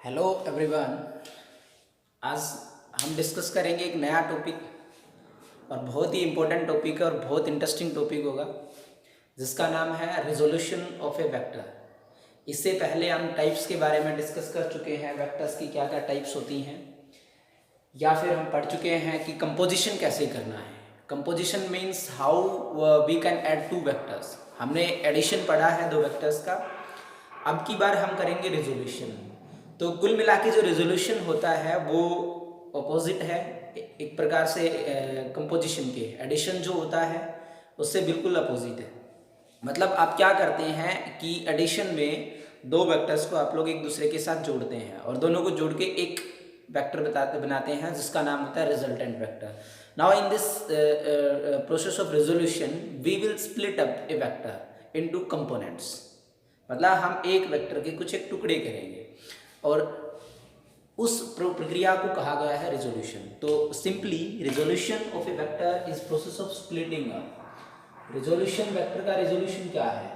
Hello everyone. आज हम discuss करेंगे एक नया टॉपिक और बहुत ही इम्पोर्टेंट टॉपिक है और बहुत इंटरेस्टिंग टॉपिक होगा जिसका नाम है रिजोल्यूशन ऑफ ए वेक्टर। इससे पहले हम टाइप्स के बारे में डिस्कस कर चुके हैं, वेक्टर्स की क्या क्या टाइप्स होती हैं, या फिर हम पढ़ चुके हैं कि कंपोजिशन कैसे करना है। Composition means how we can add two vectors. हमने एडिशन पढ़ा है दो वेक्टर्स का। अब की बार हम करेंगे रिजोल्यूशन। तो कुल मिला के जो रिजोल्यूशन होता है वो अपोजिट है एक प्रकार से कंपोजिशन के। एडिशन जो होता है उससे बिल्कुल अपोजिट है। मतलब आप क्या करते हैं कि एडिशन में दो वेक्टर्स को आप लोग एक दूसरे के साथ जोड़ते हैं और दोनों को जोड़ के एक वेक्टर बनाते हैं जिसका नाम होता है resultant vector. Now in this process of resolution we will split up a vector into components. मतलब हम एक वेक्टर के कुछ एक टुकड़े करेंगे और उस प्रक्रिया को कहा गया है रिजोल्यूशन। तो simply resolution of a vector is process of splitting up. Resolution vector का रिजोल्यूशन क्या है?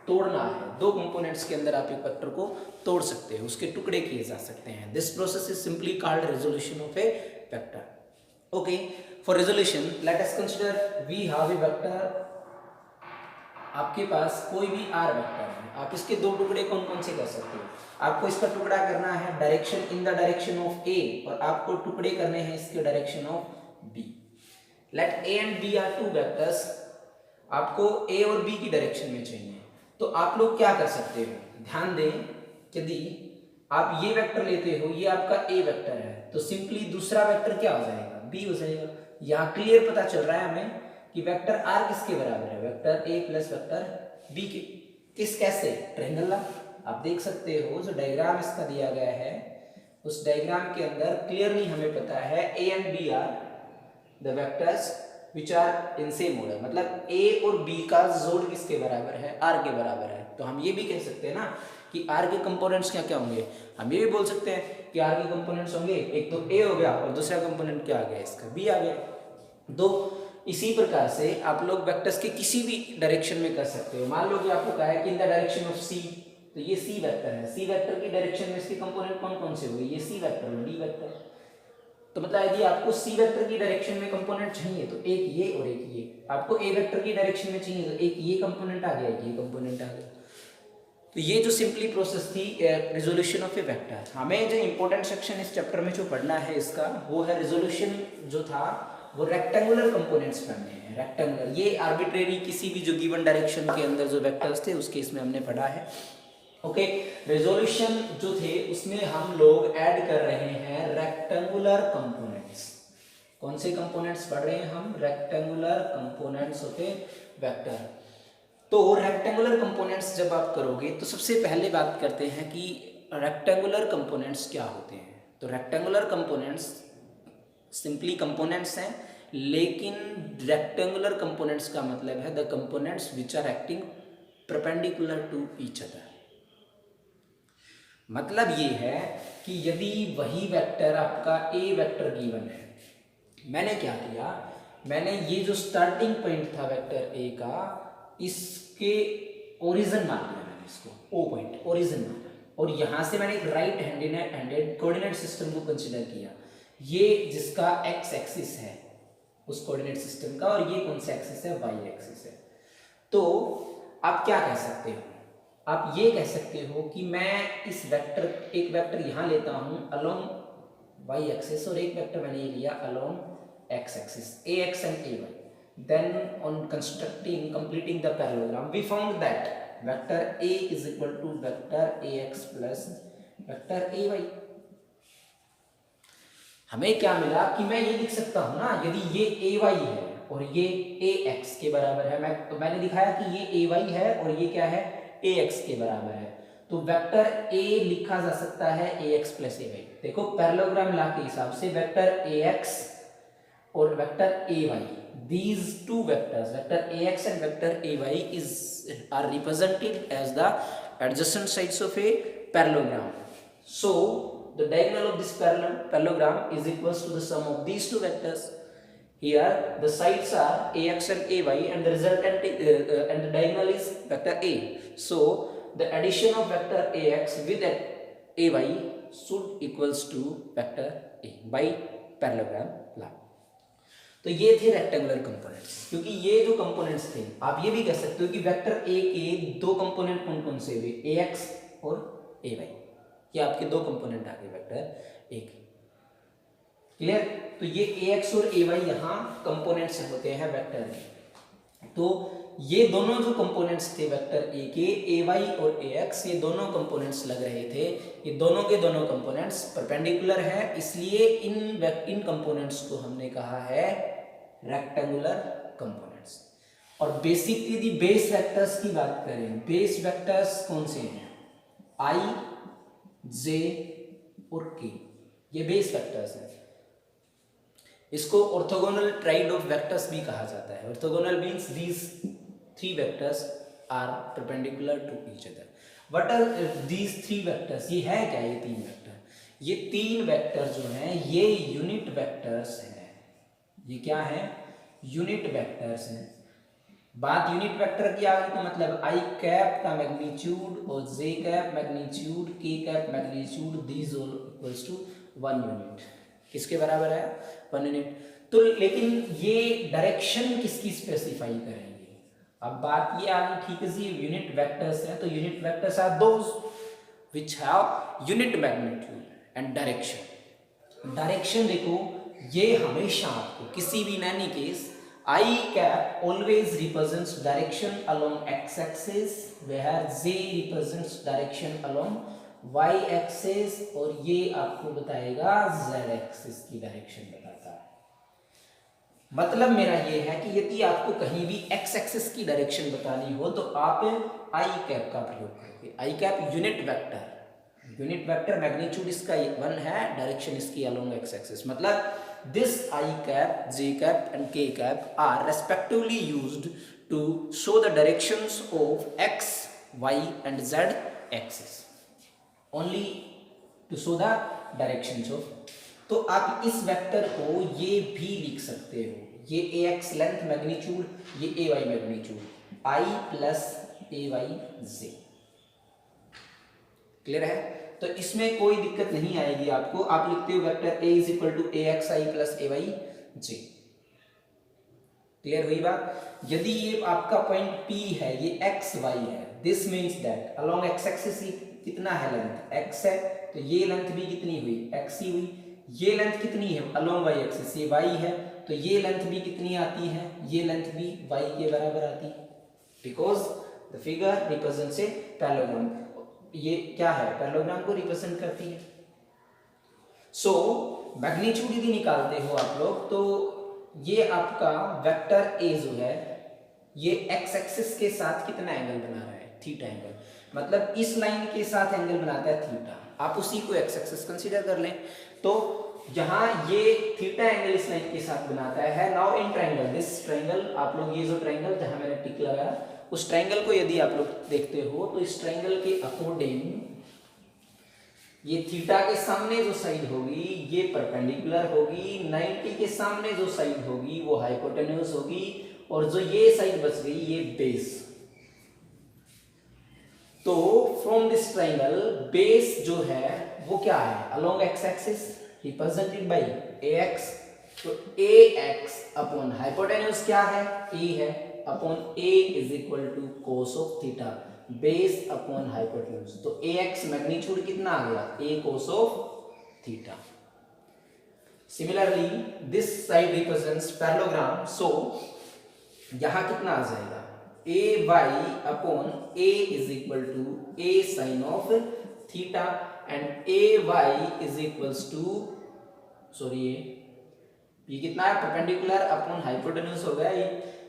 तोड़ना है। दो कंपोनेंट्स के अंदर आप एक वेक्टर को तोड़ सकते हैं, उसके टुकड़े किए जा सकते हैं। This process is simply called resolution of a vector. Okay, for resolution let us consider we have a vector. आपके पास कोई भी आर वेक्टर है, आप इसके दो टुकड़े कौन कौन से कर सकते हो? आपको इसका टुकड़ा करना है direction in the direction of A और आपको टुकड़े करने हैं इसके direction of B. Let A and B are two vectors. आपको ए और बी की डायरेक्शन में चाहिए। तो आप लोग क्या कर सकते हो? ध्यान दें, यदि आप ये वेक्टर लेते हो, ये आपका ए वेक्टर है, तो सिंपली दूसरा वेक्टर क्या हो जाएगा? बी हो जाएगा। यहाँ क्लियर पता चल रहा है हमें कि वेक्टर आर किसके बराबर है? Vector A plus vector B के। किस कैसे? ट्रायंगल। आप देख सकते हो जो डायग्राम इसका दिया गया है उस डायग्राम के अंदर क्लियरली हमें पता है A and B are the vectors which are in same order. मतलब ए और बी का जोड़ किसके बराबर है? आर के बराबर है। तो हम ये भी कह सकते हैं ना कि आर के कंपोनेंट्स क्या क्या होंगे। हम ये भी बोल सकते हैं कि आर के कंपोनेंट्स होंगे, एक तो ए हो गया और दूसरा कंपोनेंट क्या आ गया इसका? बी आ गया। दो इसी प्रकार से आप लोग वेक्टर्स के किसी भी डायरेक्शन में कर सकते हो। मान लो कि आपको कहा है कि इन द डायरेक्शन ऑफ सी, तो ये सी वेक्टर है। सी वेक्टर की डायरेक्शन में इसके कंपोनेंट कौन कौन से हुए? ये सी वेक्टर और डी वेक्टर। तो मतलब यदि आपको सी वेक्टर की डायरेक्शन में कंपोनेंट चाहिए तो एक ये और एक ये। आपको ए वेक्टर की डायरेक्शन में चाहिए तो एक ये कंपोनेंट आ गया, एक ये कंपोनेंट आ गया। तो ये जो सिंपली प्रोसेस थी रिजोल्यूशन ऑफ ए वेक्टर। हमें जो इंपॉर्टेंट सेक्शन इस चैप्टर में जो पढ़ना है इसका वो है रिजोल्यूशन जो था वो रेक्टेंगुलर कंपोनेंट्स पढ़ने हैं। रेक्टेंगुलर, ये आर्बिट्रेरी किसी भी जो गिवन डायरेक्शन के अंदर जो वेक्टर्स थे उसके इसमें हमने पढ़ा है। ओके, रेजोल्यूशन जो थे उसमें हम लोग ऐड कर रहे हैं रेक्टेंगुलर कंपोनेंट्स। कौन से कंपोनेंट्स पढ़ रहे हैं हम? Rectangular components of a vector. तो रेक्टेंगुलर कंपोनेंट्स जब आप करोगे तो सबसे पहले बात करते हैं कि रेक्टेंगुलर कंपोनेंट्स क्या होते हैं। तो रेक्टेंगुलर कंपोनेंट्स सिंपली कंपोनेंट्स हैं, लेकिन रेक्टेंगुलर कंपोनेंट्स का मतलब है the components which are acting perpendicular to each other. मतलब ये है कि यदि वही वेक्टर आपका ए वेक्टर गिवन है, मैंने क्या किया, मैंने ये जो स्टार्टिंग पॉइंट था वेक्टर ए का, इसके ओरिजिन मान लिया मैंने इसको, ओ पॉइंट ओरिजिन माना, और यहां से मैंने एक राइट हैंडेड कोऑर्डिनेट सिस्टम को कंसीडर किया। ये जिसका एक्स एक्सिस है उस कोऑर्डिनेट सिस्टम का, और ये कौन सा एक्सिस है? वाई एक्सिस है। तो आप क्या कह सकते हो? आप ये कह सकते हो कि मैं इस वेक्टर, एक वेक्टर यहां लेता हूं अलोंग वाई एक्सिस और एक वेक्टर मैंने ये लिया along X axis, A X and A Y. Then on completing the parallelogram, we found that vector A is equal to vector AX plus vector AY। हमें क्या मिला कि मैं ये लिख सकता हूं ना, यदि ये AY है और ये AX के बराबर है, मैंने दिखाया कि ये AY है और ये क्या है? AX के बराबर है। तो वेक्टर A लिखा जा सकता है AX plus AY। देखो पैरेललोग्राम लॉ के हिसाब से वेक्टर AX और vector AY, these two vectors vector ax and vector ay are represented as the adjacent sides of a parallelogram. So the diagonal of this parallelogram is equals to the sum of these two vectors. Here the sides are ax and ay and the resultant and the diagonal is vector a. So the addition of vector ax with ay, should equals to vector A by parallelogram law. तो ये थे rectangular components, क्योंकि ये जो components थे आप ये भी कह सकते हो कि वेक्टर ए के दो कंपोनेंट कौन कौन से हुए, ए एक्स और ए वाई, ये आपके दो कंपोनेंट आ गए वेक्टर ए के। क्लियर? तो ये ए एक्स और ए वाई यहाँ कंपोनेंट्स होते हैं वेक्टर ए। तो ये दोनों जो कंपोनेंट्स थे वेक्टर ए के, ए वाई और ए एक्स, ये दोनों कंपोनेंट्स लग रहे थे, ये दोनों के दोनों कंपोनेंट्स परपेंडिकुलर है, इसलिए इन कंपोनेंट्स को हमने कहा है रेक्टेंगुलर कंपोनेंट्स। और बेसिकली दी बेस वेक्टर्स की बात करें, बेस वेक्टर्स कौन से हैं, आई, जे और के, ये बेस वेक्टर्स हैं। इसको ऑर्थोगोनल ट्राइड ऑफ वेक्टर्स भी कहा जाता है। Orthogonal means these three vectors are perpendicular to each other. What are these three vectors? ये है क्या, ये तीन वेक्टर? ये तीन वेक्टर जो हैं ये यूनिट वेक्टर्स हैं। ये क्या है? यूनिट वेक्टर्स हैं। बात यूनिट वेक्टर की आ गई तो मतलब आई कैप का मैग्नीट्यूड और J cap magnitude, K cap magnitude, these all equals to one unit. किसके बराबर है? One unit. तो लेकिन ये डायरेक्शन किसकी स्पेसिफाई करेंगे? अब बात ये आ गई, ठीक है जी, यूनिट वेक्टर्स हैं, तो unit vectors are those which have unit magnitude and direction. Direction देखो, ये हमेशा आपको किसी भी in any case I cap always represents direction along X axis, where J represents direction along Y axis, और ये आपको बताएगा जेड एक्सिस की डायरेक्शन बताता है। मतलब मेरा ये है कि यदि आपको कहीं भी एक्स एक्सिस की डायरेक्शन बतानी हो तो आप आई कैप का प्रयोग करोगे। I cap unit vector, unit vector magnitude इसका वन है, डायरेक्शन इसकी अलोंग एक्स एक्सिस। मतलब this I cap, J cap and K cap are respectively used to show the directions of X, Y and Z axis, only to show the directions of. तो आप इस vector को ये भी लिख सकते हो, ये ए एक्स लेंथ मैग्नीट्यूड, ये ए Y magnitude, I plus A Y J. Clear है? तो इसमें कोई दिक्कत नहीं आएगी आपको। आप लिखते हो vector A is equal to A X I plus A Y J. Clear हुई बात? यदि ये आपका पॉइंट पी है, ये एक्स वाई है, this means that along X axis कितना है लेंथ, एक्स है, तो ये लेंथ भी कितनी हुई, एक्स ही हुई। ये लेंथ कितनी है अलोंग वाई एक्सिस, ये वाई है, तो ये लेंथ भी कितनी आती है, ये लेंथ भी वाई के बराबर आती है, because the figure represents a parallelogram. ये क्या है, पैरेललोग्राम को रिप्रेजेंट करती है। सो मैग्नीट्यूड यदि निकालते हो आप लोग तो ये आपका वेक्टर ए जो है ये एक्स एक्सिस के साथ कितना एंगल बना रहा है, थीटा एंगल। मतलब इस लाइन के साथ एंगल बनाता है थीटा, आप उसी को एक्स एक्सिस कंसीडर कर लें। तो यहाँ ये थीटा एंगल इस लाइन के साथ बनाता है। Now in triangle, this triangle, आप लोग ये जो ट्रायंगल जहाँ मैंने टिक लगाया उस ट्रायंगल को यदि आप लोग देखते हो तो इस ट्रायंगल के अकॉर्डिंग ये थीटा के सामने जो साइड होगी ये परपेंडिकुलर होगी, 90 के सामने जो साइड होगी वो हाइपोटेन्यूज होगी, और जो ये साइड बच गई ये बेस। तो फ्रॉम दिस ट्रायंगल बेस जो है वो क्या है, along X axis represented by ax। तो ax अपॉन हाइपोटेन्यूज क्या है, a है, upon a is equal to cos of theta, base upon hypotenuse. तो ax मैग्नीट्यूड कितना आ गया, a cos of theta. Similarly this side represents parallelogram, so यहां कितना आ जाएगा, a y upon a is equal to a sine of theta, and a y is equals to, sorry ये कितना है, परपेंडिकुलर अपॉन हाइपोटेन्यूज हो गया ये,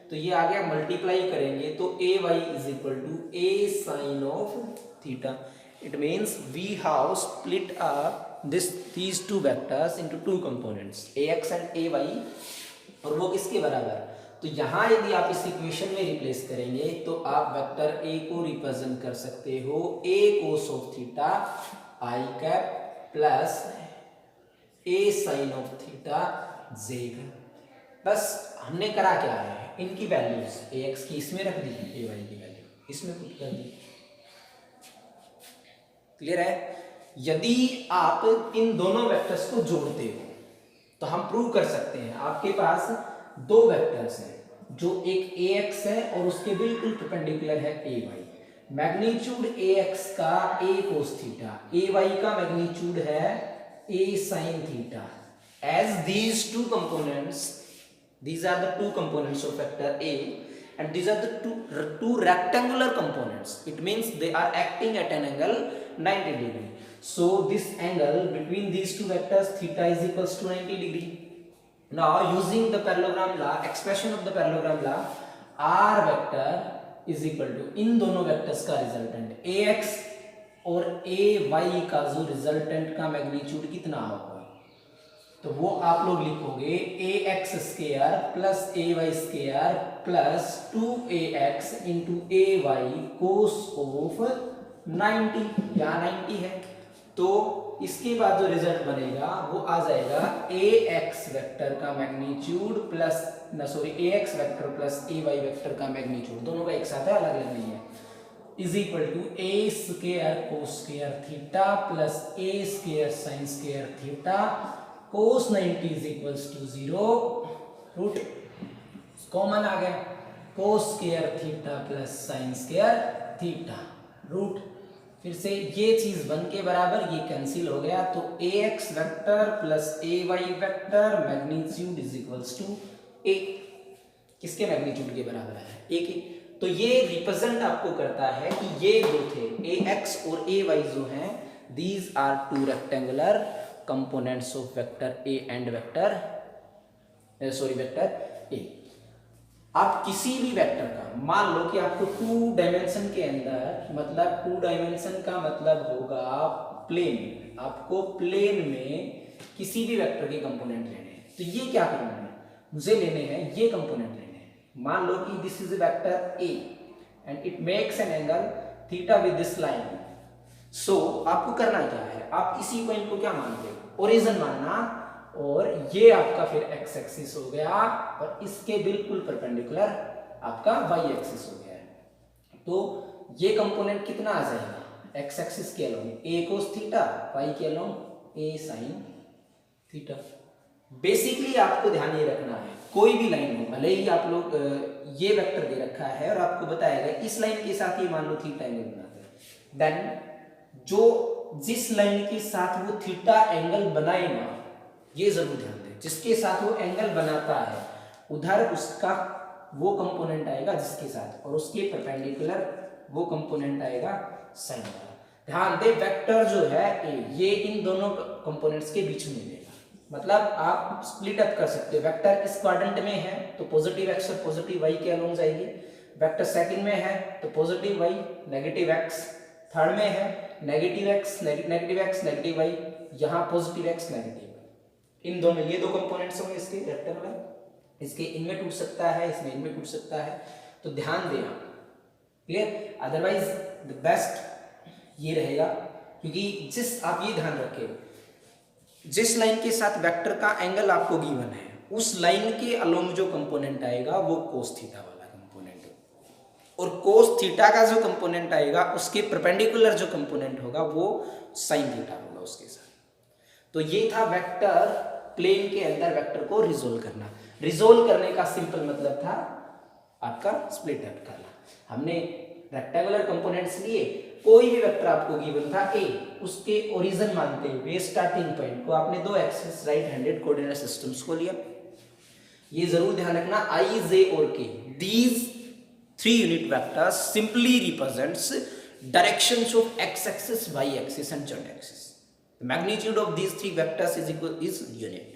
तो ये आ गया मल्टीप्लाई करेंगे तो a y is equal to a sine of theta. It means we have split up these two vectors into two components ax and ay, और वो किसके बराबर, तो यहाँ यदि आप इस इक्वेशन में रिप्लेस करेंगे तो आप वेक्टर a को रिप्रेजेंट कर सकते हो a cos of theta i cap plus a sine of theta j cap. बस हमने करा क्या है, इनकी वैल्यूज ax की इसमें रख दी, ay की वैल्यू इसमें पुट कर दी। क्लियर है? यदि आप इन दोनों वेक्टर्स को जोड़ते हो तो हम प्रूव कर सकते हैं। आपके पास दो वेक्टर्स हैं जो एक ax है और उसके बिल्कुल परपेंडिकुलर है ay। मैग्नीट्यूड ax का a cos थीटा, ay का मैग्नीट्यूड है a sin theta. As these two components, these are the two components of vector a, and these are the two rectangular components. It means they are acting at an angle 90 degree. So this angle between these two vectors theta is equals to 90 degree. Now using the parallelogram law, expression of the parallelogram law, r vector is equal to इन दोनों vectors का resultant ax और ay का जो resultant का magnitude कितना होगा, तो वो आप लोग लिखोगे ax square plus ay square plus 2ax into ay cos of 90, यहाँ 90 है। तो इसके बाद जो रिजल्ट बनेगा वो आ जाएगा ax वेक्टर का magnitude plus ax vector plus ay vector का मैग्नीट्यूड, दोनों का एक साथ है, अलग अलग नहीं है, is equal to a square cos square theta plus a square sine square theta cos 90 is equals to 0 root common आ गया, cos square theta plus sine square theta root, फिर से ये चीज बन के बराबर ये कैंसिल हो गया, तो ax vector plus ay vector magnitude is equals to a, किसके मैग्नीट्यूड के बराबर है, a के। तो ये रिप्रेजेंट आपको करता है कि ये दो थे ax और ay जो हैं, these are two rectangular components of vector a and vector a। आप किसी भी वेक्टर का मान लो कि आपको 2 डायमेंशन के अंदर, मतलब 2 डायमेंशन का मतलब होगा प्लेन, आपको प्लेन में किसी भी वेक्टर के कंपोनेंट लेने हैं, तो ये क्या करना है, मुझे लेने हैं ये कंपोनेंट लेने हैं। मान लो कि this is a vector a and it makes an angle theta with this line. So आपको करना क्या है, आप इसी पॉइंट को क्या मानते हो, ओरिजिन मानना, और ये आपका फिर x एक्सिस हो गया और इसके बिल्कुल परपेंडिकुलर आपका y एक्सिस हो गया है। तो ये कंपोनेंट कितना आ जाएगा, x एक्सिस के along a cos theta, y के along a sin theta. Basically आपको ध्यान ये रखना है, कोई भी लाइन हो, भले ही आप लोग ये वेक्टर दे रखा है और आपको बताया गया इस लाइन के साथ ये मान लो थीटा एंगल बनाते हैं, देन जो जिस लाइन के साथ वो थीटा एंगल बनाएगा, ये जरूर ध्यान दें, जिसके साथ वो एंगल बनाता है उधर उसका वो कंपोनेंट आएगा जिसके साथ, और उसके परपेंडिकुलर वो कंपोनेंट आएगा साइन वाला। ध्यान दें वेक्टर जो है ए, ये इन दोनों कंपोनेंट्स के बीच में देगा, मतलब आप स्प्लिट अप कर सकते हो, वेक्टर इस क्वाड्रेंट में है तो पॉजिटिव एक्स और पॉजिटिव वाई के अलोंग जाएगी, वेक्टर सेकंड में है तो positive Y negative X, third में है नेगेटिव एक्स नेगेटिव वाई, यहाँ पॉजिटिव एक्स नेगेटिव, इन दोनों ये दो कंपोनेंट्स होंगे इसके वेक्टर में, इसके इनमें टूट सकता है, इसमें इनमें टूट सकता है, तो ध्यान देना, क्लियर। अदरवाइज द बेस्ट ये रहेगा, क्योंकि जिस आप ये ध्यान रखें, जिस लाइन के साथ वेक्टर का एंगल आपको गिवन है उस लाइन के अलोंग जो कंपोनेंट आएगा वो कोस थीटा वाला कंपोनेंट है, और कोस थीटा का जो कंपोनेंट आएगा उसके परपेंडिकुलर जो कंपोनेंट होगा वो साइन थीटा होगा उसके साथ। तो ये था वेक्टर प्लेन के अंदर वेक्टर को रिजोल्व करना। रिजोल्व करने का सिंपल मतलब था आपका स्प्लिट अप करना। हमने रेक्टेंगुलर कंपोनेंट्स लिए, कोई भी वेक्टर आपको गिवन था ए, उसके ओरिजिन मानते हुए स्टार्टिंग पॉइंट को आपने दो axis right handed coordinate systems को लिया। ये जरूर ध्यान रखना आई जे और K, these 3 unit vectors simply represents directions of X axis, Y axis and Z axis. Magnitude of these 3 vectors is unit.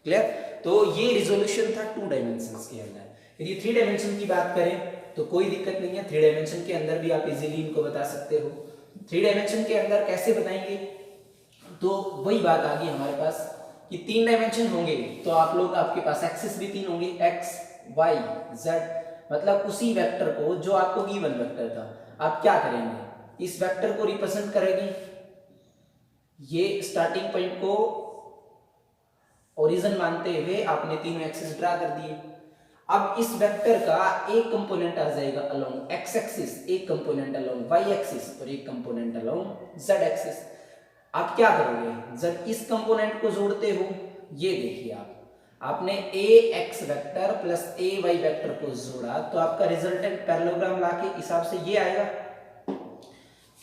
Clear. तो ये रिजोल्यूशन था 2 डायमेंशंस के अंदर। यदि 3 डायमेंशन की बात करें तो कोई दिक्कत नहीं है, 3 डायमेंशन के अंदर भी आप इजीली इनको बता सकते हो। 3 डायमेंशन के अंदर कैसे बताएंगे, तो वही बात आ गई हमारे पास कि 3 डायमेंशन होंगे तो आप लोग, आपके पास एक्सिस भी 3 होंगे, एक्स वाई जेड, मतलब उसी वेक्टर को जो आपको गिवन वेक्टर था आप क्या करेंगे, इस वेक्टर को रिप्रेजेंट करेंगे, ये स्टार्टिंग पॉइंट को ओरिजिन मानते हुए आपने तीनों एक्सिस ड्रा कर दिए। अब इस वेक्टर का एक कंपोनेंट आ जाएगा अलोंग एक्स एक्सिस, एक कंपोनेंट अलोंग वाई एक्सिस और एक कंपोनेंट अलोंग जेड एक्सिस। आप क्या करोगे जब इस कंपोनेंट को जोड़ते हो, ये देखिए आपने ए x vector plus A Y vector को जोड़ा तो आपका रिजल्टेंट पैरेललोग्राम ला के हिसाब से ये आएगा।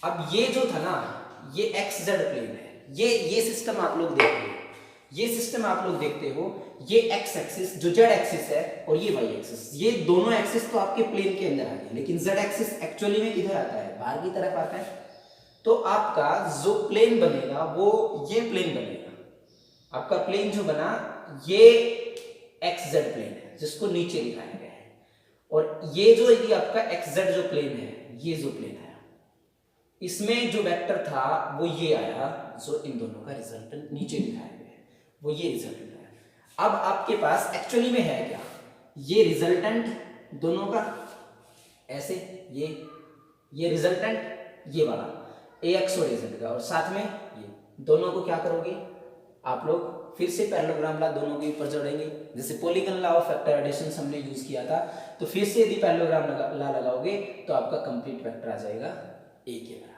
अब ये जो था ना, ये एक्स जेड प्लेन है, ये सिस्टम आप लोग देखते हो, ये सिस्टम आप लोग देखते हो, ये एक्स एक्सिस जो जेड एक्सिस है और ये वाई एक्सिस, ये दोनों एक्सिस तो आपके प्लेन के अंदर आ गए, लेकिन जेड एक्सिस एक्चुअली में किधर आता है, बाहर की तरफ आता है। तो आपका जो प्लेन बनेगा वो ये प्लेन बनेगा। आपका प्लेन जो बना ये एक्स जेड प्लेन है जिसको नीचे दिखाया गया है, और ये जो है आपका एक्स जेड जो प्लेन है, ये जो प्लेन है इसमें जो वेक्टर था वो ये आया, जो इन दोनों का रिजल्टेंट नीचे दिखाया गया है वो ये रिजल्टेंट आया। अब आपके पास एक्चुअली में है क्या, ये रिजल्टेंट दोनों का ऐसे, ये रिजल्टेंट ये वाला ए एक्स और ए जेड का, और साथ में ये दोनों को क्या करोगे आप लोग, फिर से पैरेललोग्राम ला दोनों के ऊपर जोड़ेंगे, जैसे polygon law of factor addition हमने यूज किया था। तो फिर से यदि पैरेललोग्राम ला लगाओगे तो आपका कंप्लीट वेक्टर आ जाएगा ए के बराबर।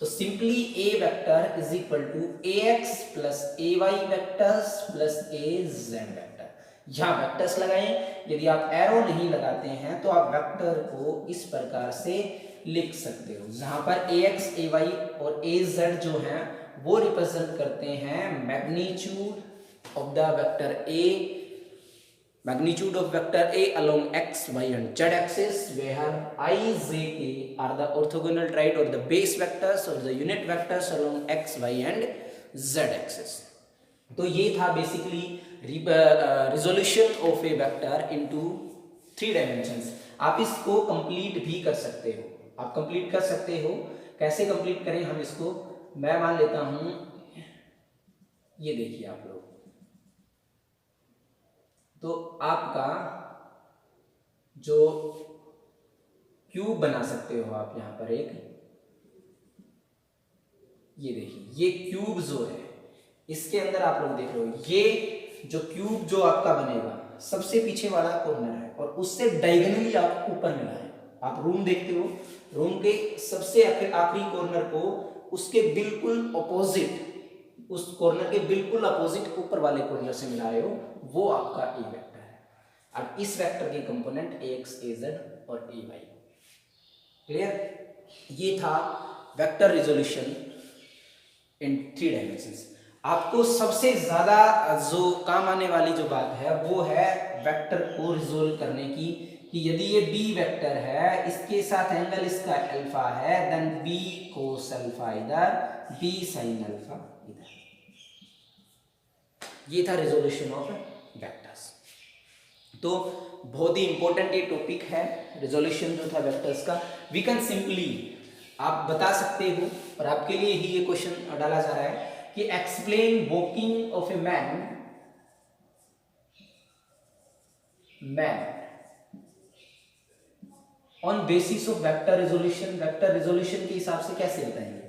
तो simply A vector is equal to A X plus A Y vectors plus A Z vector. यहां वेक्टर्स लगाएं, यदि आप एरो नहीं लगाते हैं तो आप वेक्टर को इस प्रकार से लिख सकते हो, जहां पर ए एक्स ए वाई और ए जेड जो हैं वो रिप्रेजेंट करते हैं magnitude of the vector A, magnitude of vector A along x, y and z axis, where I, j, k are the orthogonal triad or the base vectors or the unit vectors along x, y and z axis. तो ये था basically resolution of a vector into 3 dimensions. आप इसको complete भी कर सकते हो, आप कंप्लीट कर सकते हो। कैसे कंप्लीट करें हम इसको, मैं मान लेता हूं, ये देखिए आप लोग, तो आपका जो क्यूब बना सकते हो आप यहां पर एक, ये देखिए ये क्यूब जो है इसके अंदर आप लोग देख रहे हो, ये जो क्यूब जो आपका बनेगा सबसे पीछे वाला कॉर्नर है और उससे डायगोनली आप ऊपर मिला है। आप रूम देखते हो, रूम के सबसे आखिरी कॉर्नर को उसके बिल्कुल ऑपोजिट, उस कॉर्नर के बिल्कुल अपोजिट ऊपर वाले कॉर्नर से मिलाए हो, वो आपका ए वेक्टर है। अब इस वेक्टर के कंपोनेंट ए एक्स ए जेड और ए वाई। क्लियर? ये था वेक्टर रिजोल्यूशन इन 3 डायमेंशंस। आपको सबसे ज्यादा जो काम आने वाली जो बात है वो है वेक्टर को रिजोल्व करने की, कि यदि ये बी वेक्टर है, इसके साथ एंगल इसका अल्फा है, देन बी कोस अल्फा इधर, बी साइन अल्फा इधर। ये था रिजोल्यूशन ऑफ वेक्टर्स। तो बहुत ही इंपॉर्टेंट ये टॉपिक है रिजोल्यूशन जो था वेक्टर्स का। वी कैन सिंपली, आप बता सकते हो, और आपके लिए ही ये क्वेश्चन डाला जा रहा है कि explain walking of a man on basis of vector resolution. Vector resolution के हिसाब से कैसे बताएंगे,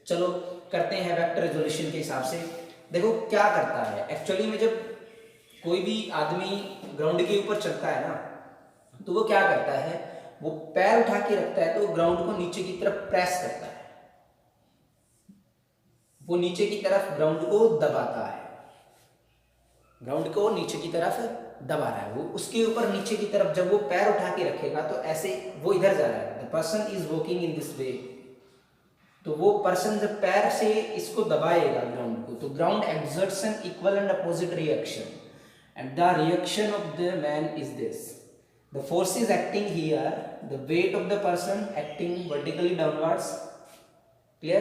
चलो करते हैं वेक्टर रिजोल्यूशन के हिसाब से। देखो क्या करता है एक्चुअली में, जब कोई भी आदमी ग्राउंड के ऊपर चढ़ता है ना, तो वो क्या करता है, वो पैर उठा के रखता है तो ग्राउंड को नीचे की तरफ प्रेस करता है, वो नीचे की तरफ ग्राउंड को दबाता है, ग्राउंड को नीचे की तरफ दबा रहा है, वो उसके ऊपर नीचे की तरफ जब वो पैर उठा के रखेगा तो ऐसे वो इधर जा रहा है, the person is walking in this way. तो वो पर्सन जब पैर से इसको दबाएगा ग्राउंड को, तो ground exerts an equal and opposite reaction, and the reaction of the man is this: the force is acting here, the weight of the person acting vertically downwards. Clear?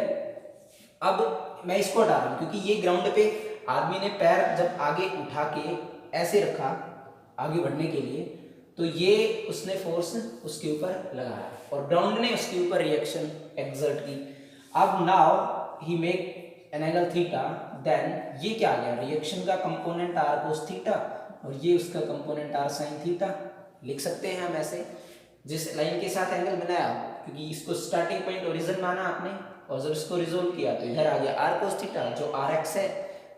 अब मैं इसको हटा रहा हूं क्योंकि ये ग्राउंड पे आदमी ने पैर जब आगे उठा के ऐसे रखा आगे बढ़ने के लिए, तो ये उसने फोर्स उसके ऊपर लगाया और ग्राउंड ने उसके ऊपर रिएक्शन एक्सर्ट की। अब now he make an angle theta, then ये क्या आ गया, रिएक्शन का कंपोनेंट आर कोस थीटा और ये उसका कंपोनेंट आर साइन थीटा। लिख सकते हैं हम ऐसे, जिस लाइन के साथ एंगल बनाया, क्योंकि इसको स्टार्टिंग पॉइंट ओरिजिन माना आपने, और जब इसको रिजोल्व किया तो इधर आ गया आर कोस थीटा, जो आर एक्स है,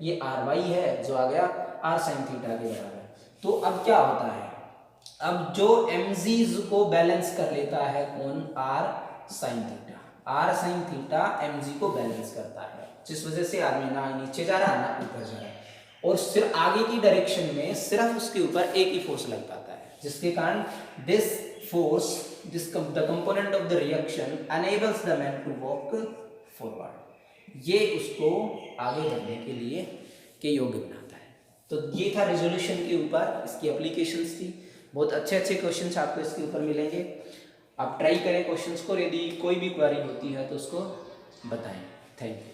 ये आर वाई है, जो आ गया आर साइन थीटा के बराबर। तो अब क्या होता है, अब जो एमजीज को बैलेंस कर लेता है कौन, R sine theta. R sine theta mg को बैलेंस करता है, जिस वजह से आदमी ना नीचे जा रहा है ना ऊपर जा रहा है, और सिर्फ आगे की डायरेक्शन में सिर्फ उसके ऊपर एक ही फोर्स लग पाता है, जिसके कारण this force the component of the reaction enables the man to walk forward, ये उसको आगे बढ़ने के लिए के योग्य बनाता है। तो ये था रिजोल्यूशन के ऊपर, इसकी एप्लीकेशंस थी। बहुत अच्छे अच्छे क्वेश्चंस आपको इसके ऊपर मिलेंगे, आप ट्राई करें क्वेश्चंस को, यदि कोई भी क्वेरी होती है तो उसको बताएं। Thank you.